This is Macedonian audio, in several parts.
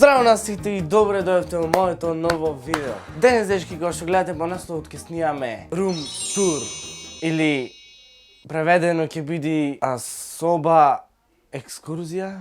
Здраво на сите и добре дојавте во моето ново видео. Денес, дечки, кога што гледате по насловот, ќе снимаме рум тур или преведено ќе биде соба екскурзија.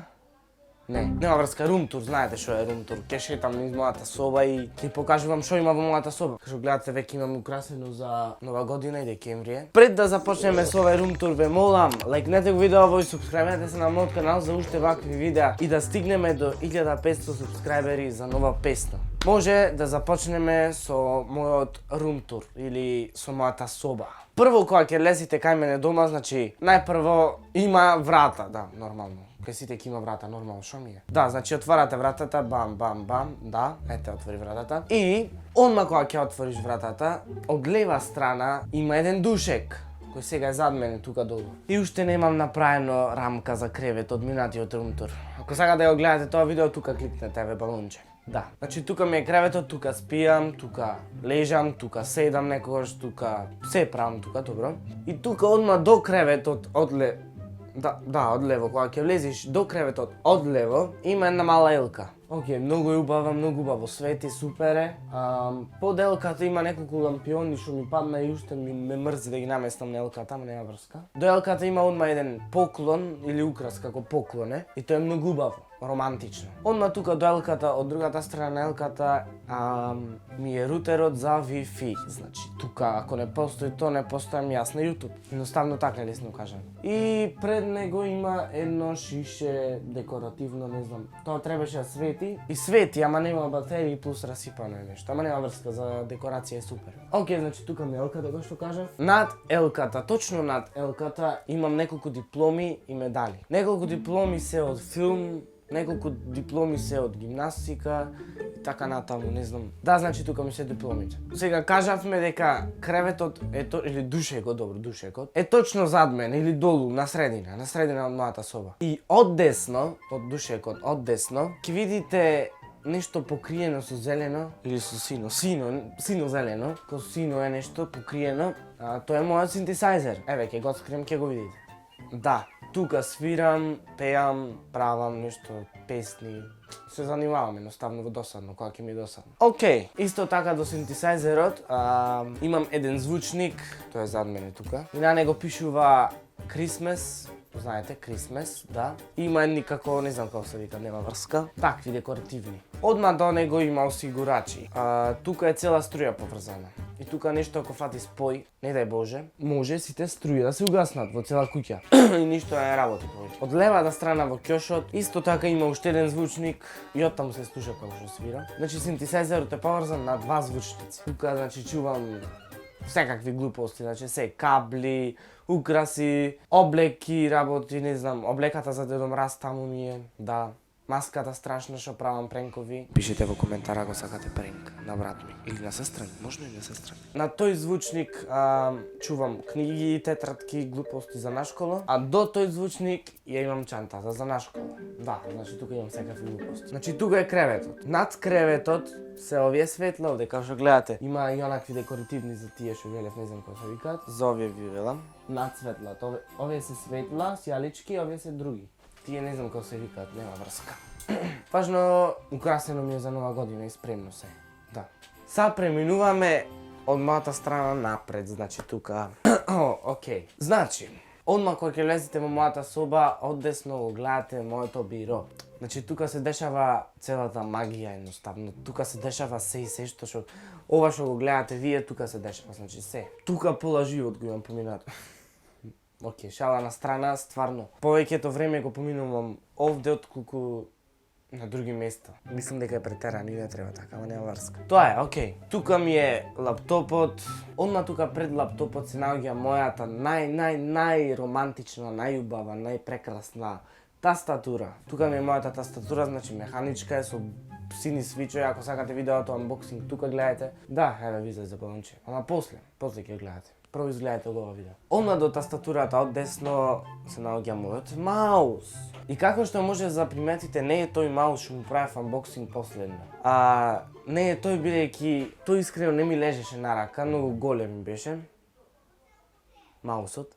Нема врска, рум тур, знаете што е рум тур. Ќе шетам низ мојата соба и ќе покажувам што има во мојата соба. Како што гледате, веќе имам украсено за Нова година и декемврие. Пред да започнеме со овој рум тур, ве молам, лајкнете го видеото и субскрајбнете се на мојот канал за уште вакви видеа и да стигнеме до 1500 субскрајбери за нова песна. Може да започнеме со мојот рум тур или со мојата соба. Прво кога ќе лезите кај мене дома, значи најпрво има врата, да, нормално. Кај сите ќе има врата, нормално, шо ми е? Да, значи отварате вратата, бам, бам, бам, да, ете отвори вратата. И одма кога ќе отвориш вратата, од лева страна има еден душек, кој сега е зад мене тука долу. И уште немам направено рамка за кревет од минатиот рум тур. Ако сакате да го гледате тоа видео, тука кликнете еве балунче. Да, значи тука ми е креветот, тука спијам, тука лежам, тука седам некогаш, тука се правам тука, добро. И тука одма до креветот одлево, кога ќе влезеш до креветот одлево, има една мала елка. Океј, многу е убава, многу убаво свети, супер е. Под елката има неколку лампиони што ми падна и уште ме мрзи да ги наместам на елката, ама нема врска. До елката има одма еден поклон или украс како поклон е и тоа е многу убаво, романтично. Одма тука до елката, од другата страна на елката ми е рутерот за Wi-Fi. Значи, тука ако не постои тоа, не постојам јас на YouTube. Едноставно така лесно кажам. И пред него има едно шише декоративно, не знам. Тоа требаше да свети. И свети, ама нема батерии плюс расипано е нешто. Ама нема врска, за декорација е супер. Океј, значи тука ми е елката, како што кажав. Над елката, точно над елката, имам неколку дипломи и медали. Неколку дипломи се од филм, неколку дипломи се од гимнастика и така натаму, не знам. Да, значи тука ми се дипломите. Сега кажавме дека креветот е или душекот, добро, душекот е точно зад мене или долу на средина од мојата соба. И оддесно, од душекот, оддесно, ќе видите нешто покриено со зелено или со сино зелено, ко сино е нешто покриено. Тоа е мојот синтесајзер. Еве, ќе го открием, ќе го видите. Да, тука свирам, пеам, правам нешто, песни. Се занимавам едноставно во досадно, кога ќе ми е досадно. Океј, исто така до синтесајзерот имам еден звучник, тој е зад мене тука. И на него пишува Christmas, знаете, Christmas, да. Има едни како, не знам како се вика, нема врска. Такви декоративни. Одма до него има осигурачи. Тука е цела струја поврзана. И тука нешто ако фати спој, не дај Боже, може сите струи да се угаснат во цела куќа. И ништо не работи повеќе. Од левата страна во ќошот, исто така има уште еден звучник и оттаму се слуша како што свира. Значи синтесајзерот е поврзан на два звучници. Тука, значи, чувам секакви глупости, значи се кабли, украси, облеки, работи, не знам, облеката за Дедо Мраз таму ми е, да. Маската страшна што правам пренкови. Пишете во коментар ако сакате пренк на брат ми или на сестра ми, можно и на сестра ми. На тој звучник чувам книги, тетрадки, глупости за нашкола, а до тој звучник ја имам чантата за нашкола. Да, значи тука имам секакви глупости. Значи тука е креветот. Над креветот се овие светла, овде како што гледате, има и онакви декоративни за тие што велев, не знам како се викаат. За овие ви велам. Над светлата, овие се светла, сјалички, овие се други. Тие не знам како се викаат, нема врска. Важно, украсено ми е за Нова година и спремно се. Да. Са преминуваме од мојата страна напред, значи тука. Океј. Значи, одма кога ќе влезете во мојата соба, оддесно го гледате моето биро. Значи тука се дешава целата магија едноставно. Тука се дешава се и се што ова што го гледате вие, тука се дешава, значи се. Тука пола живот го имам поминато. Океј, шала на страна, стварно. Повеќето време го поминувам овде отколку на други места. Мислам дека е претерано и не треба така, ама нема врска. Тоа е, океј. Тука ми е лаптопот. Одма тука пред лаптопот се наоѓа мојата најромантична, најубава, најпрекрасна тастатура. Тука ми е мојата тастатура, значи механичка е со сини свичови, ако сакате видеото unboxing, тука гледате. Да, еве ви за балонче. Ама после ќе гледате. Прво изгледате ова видео. Одма до тастатурата од десно се наоѓа мојот маус. И како што може да заприметите, не е тој маус што му правев unboxing последно. Не е тој бидејќи тој искрено не ми лежеше на рака, многу голем беше маусот.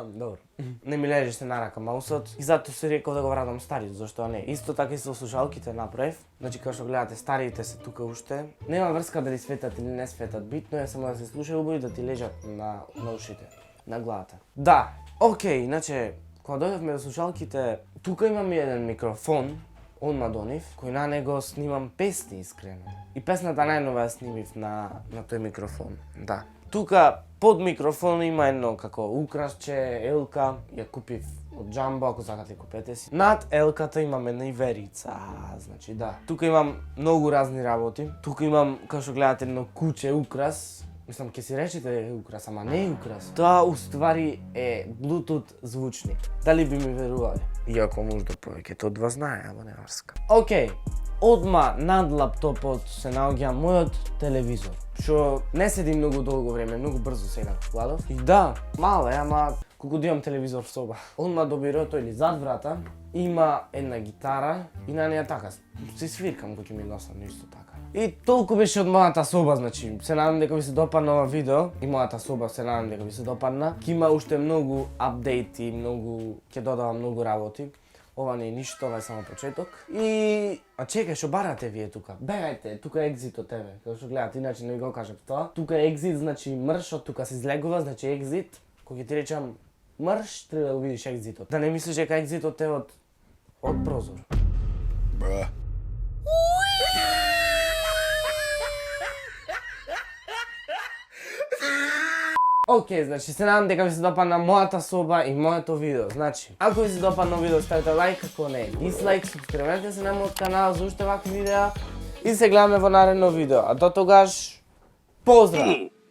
Добро. Не ми лежеше на рака маусот и затоа си рекол да го вратам стариот, зашто не. Исто така и со слушалките направив. Значи како што гледате, старите се тука уште. Нема врска дали светат или не светат, битно е само да се слуша убаво и да ти лежат на ушите, на главата. Да, окей, иначе кога дојдовме до слушалките, тука имам еден микрофон, одма донив, кој на него снимам песни искрено. И песната најнова ја снимив на тој микрофон, да. Тука под микрофон има едно како украсче, елка, ја купив од Джамбо, ако сакате купете си. Над елката имам една иверица, значи да. Тука имам многу разни работи. Тука имам, како што гледате, едно куче украс. Мислам, ќе си речете украс, ама не е украс. Тоа уствари е Bluetooth звучник. Дали би ми верували? Иако можда повеќето од вас знае, ама не врска. Океј, одма над лаптопот се наоѓа мојот телевизор. Што не седи многу долго време, многу брзо сега вкладов. И да, мал е, ама колку да имам телевизор в соба. Одма до бирото или зад врата има една гитара и на неја така се свиркам кога ќе ми носам нешто така. И толку беше од мојата соба, значи, се надам дека ви се допадна ова видео и мојата соба се надам дека ви се допадна. Ќе има уште многу апдејти, ќе додавам многу работи. Ова не е ништо, ова е само почеток. И... А чекај, што барате вие тука? Бегајте, тука е екзит од тебе. Како што гледате, иначе не ви го кажав тоа. Тука е екзит, значи мрш, од тука се излегува, значи екзит. Кога ќе ти речам мрш, треба да го видиш екзитот. Да не мислиш дека екзитот е од прозор. Бра. Океј, значи се надам дека ви се допадна мојата соба и моето видео. Значи, ако ви се допадна видео, ставите лајк, ако не, дислайк, субскрибете се на мојот канал за уште вакви видеа и се гледаме во наредно видео. А до тогаш, поздрав!